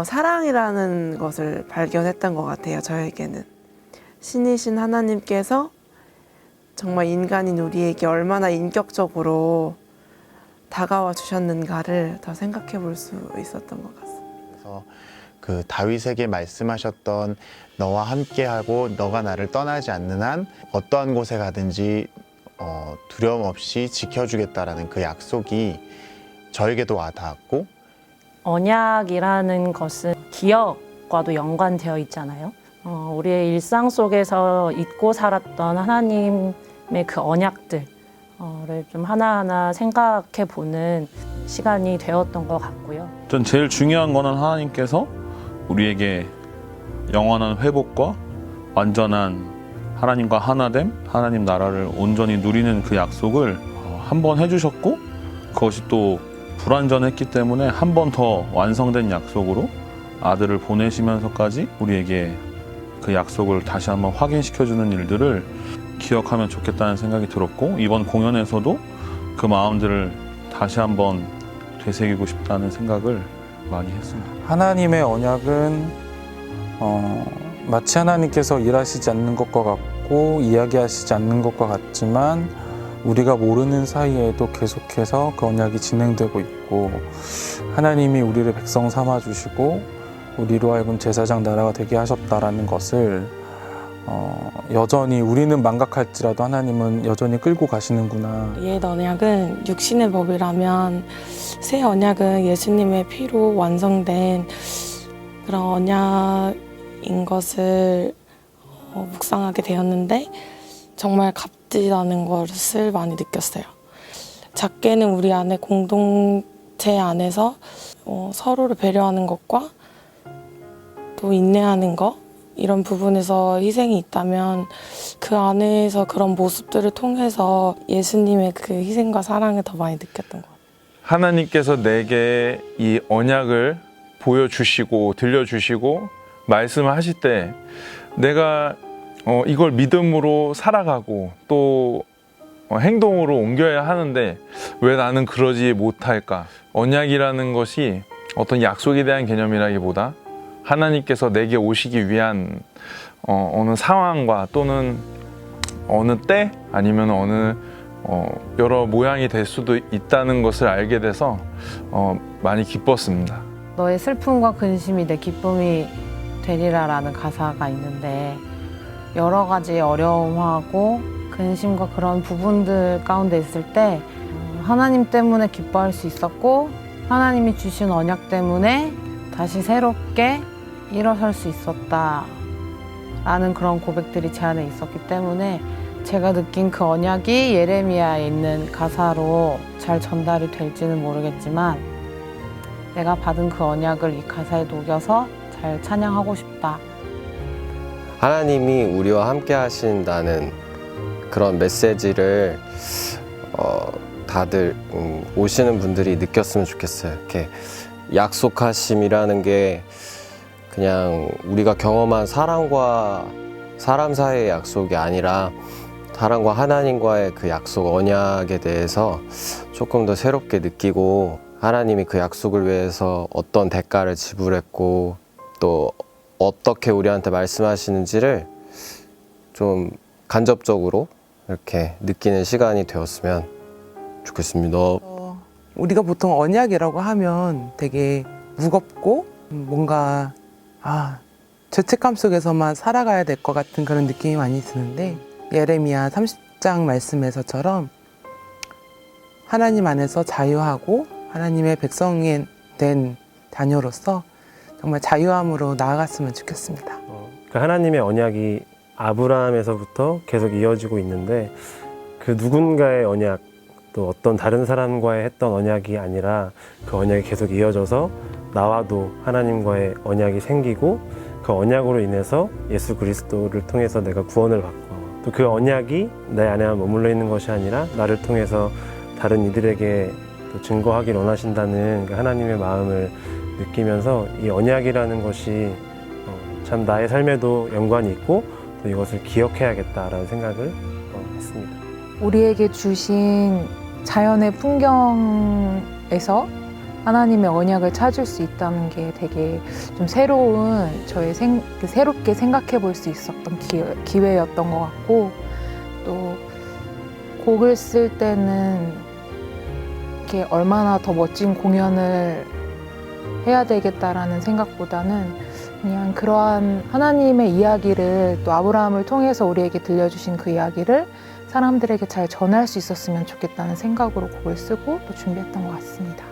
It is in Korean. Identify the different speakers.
Speaker 1: 사랑이라는 것을 발견했던 것 같아요. 저에게는 신이신 하나님께서 정말 인간인 우리에게 얼마나 인격적으로 다가와 주셨는가를 더 생각해 볼 수 있었던 것 같습니다.
Speaker 2: 그래서 그 다윗에게 말씀하셨던 너와 함께하고 너가 나를 떠나지 않는 한 어떠한 곳에 가든지 두려움 없이 지켜주겠다라는 그 약속이 저에게도 와닿았고,
Speaker 3: 언약이라는 것은 기억과도 연관되어 있잖아요. 우리의 일상 속에서 잊고 살았던 하나님의 그 언약들을 좀 하나하나 생각해 보는 시간이 되었던 것 같고요.
Speaker 4: 전 제일 중요한 거는 하나님께서 우리에게 영원한 회복과 완전한 하나님과 하나됨, 하나님 나라를 온전히 누리는 그 약속을 한 번 해주셨고, 그것이 또 불완전했기 때문에 한 번 더 완성된 약속으로 아들을 보내시면서까지 우리에게 그 약속을 다시 한번 확인시켜주는 일들을 기억하면 좋겠다는 생각이 들었고, 이번 공연에서도 그 마음들을 다시 한번 되새기고 싶다는 생각을 많이 했습니다.
Speaker 5: 하나님의 언약은 마치 하나님께서 일하시지 않는 것과 같고 이야기하시지 않는 것과 같지만 우리가 모르는 사이에도 계속해서 그 언약이 진행되고 있고, 하나님이 우리를 백성 삼아주시고 우리로 하여금 제사장 나라가 되게 하셨다라는 것을 여전히 우리는 망각할지라도 하나님은 여전히 끌고 가시는구나.
Speaker 6: 옛 언약은 육신의 법이라면 새 언약은 예수님의 피로 완성된 그런 언약인 것을 묵상하게 되었는데, 정말 값지다는 것을 많이 느꼈어요. 작게는 우리 안에 공동체 안에서 서로를 배려하는 것과 또 인내하는 것, 이런 부분에서 희생이 있다면 그 안에서 그런 모습들을 통해서 예수님의 그 희생과 사랑을 더 많이 느꼈던 것 같아요.
Speaker 7: 하나님께서 내게 이 언약을 보여주시고 들려주시고 말씀하실 때 내가 이걸 믿음으로 살아가고 또 행동으로 옮겨야 하는데 왜 나는 그러지 못할까? 언약이라는 것이 어떤 약속에 대한 개념이라기보다 하나님께서 내게 오시기 위한 어느 상황과 또는 어느 때 아니면 어느 여러 모양이 될 수도 있다는 것을 알게 돼서 많이 기뻤습니다.
Speaker 8: 너의 슬픔과 근심이 내 기쁨이 되리라라는 가사가 있는데, 여러 가지 어려움하고 근심과 그런 부분들 가운데 있을 때 하나님 때문에 기뻐할 수 있었고, 하나님이 주신 언약 때문에 다시 새롭게 일어설 수 있었다라는 그런 고백들이 제 안에 있었기 때문에 제가 느낀 그 언약이 예레미야에 있는 가사로 잘 전달이 될지는 모르겠지만, 내가 받은 그 언약을 이 가사에 녹여서 잘 찬양하고 싶다.
Speaker 9: 하나님이 우리와 함께 하신다는 그런 메시지를 다들 오시는 분들이 느꼈으면 좋겠어요. 이렇게 약속하심이라는 게 그냥 우리가 경험한 사람과 사람 사이의 약속이 아니라 사람과 하나님과의 그 약속, 언약에 대해서 조금 더 새롭게 느끼고, 하나님이 그 약속을 위해서 어떤 대가를 지불했고 또 어떻게 우리한테 말씀하시는지를 좀 간접적으로 이렇게 느끼는 시간이 되었으면 좋겠습니다.
Speaker 1: 우리가 보통 언약이라고 하면 되게 무겁고 뭔가 죄책감 속에서만 살아가야 될 것 같은 그런 느낌이 많이 드는데, 예레미야 30장 말씀에서처럼 하나님 안에서 자유하고 하나님의 백성이 된 자녀로서 정말 자유함으로 나아갔으면 좋겠습니다.
Speaker 10: 그 하나님의 언약이 아브라함에서부터 계속 이어지고 있는데, 그 누군가의 언약, 또 어떤 다른 사람과의 했던 언약이 아니라 그 언약이 계속 이어져서 나와도 하나님과의 언약이 생기고, 그 언약으로 인해서 예수 그리스도를 통해서 내가 구원을 받고, 또 그 언약이 내 안에만 머물러 있는 것이 아니라 나를 통해서 다른 이들에게 또 증거하길 원하신다는 그 하나님의 마음을 느끼면서, 이 언약이라는 것이 참 나의 삶에도 연관이 있고 또 이것을 기억해야겠다라는 생각을 했습니다.
Speaker 8: 우리에게 주신 자연의 풍경에서 하나님의 언약을 찾을 수 있다는 게 되게 좀 새로운 새롭게 생각해 볼 수 있었던 기회였던 것 같고, 또 곡을 쓸 때는 이렇게 얼마나 더 멋진 공연을 해야 되겠다라는 생각보다는 그냥 그러한 하나님의 이야기를, 또 아브라함을 통해서 우리에게 들려주신 그 이야기를 사람들에게 잘 전할 수 있었으면 좋겠다는 생각으로 곡을 쓰고 또 준비했던 것 같습니다.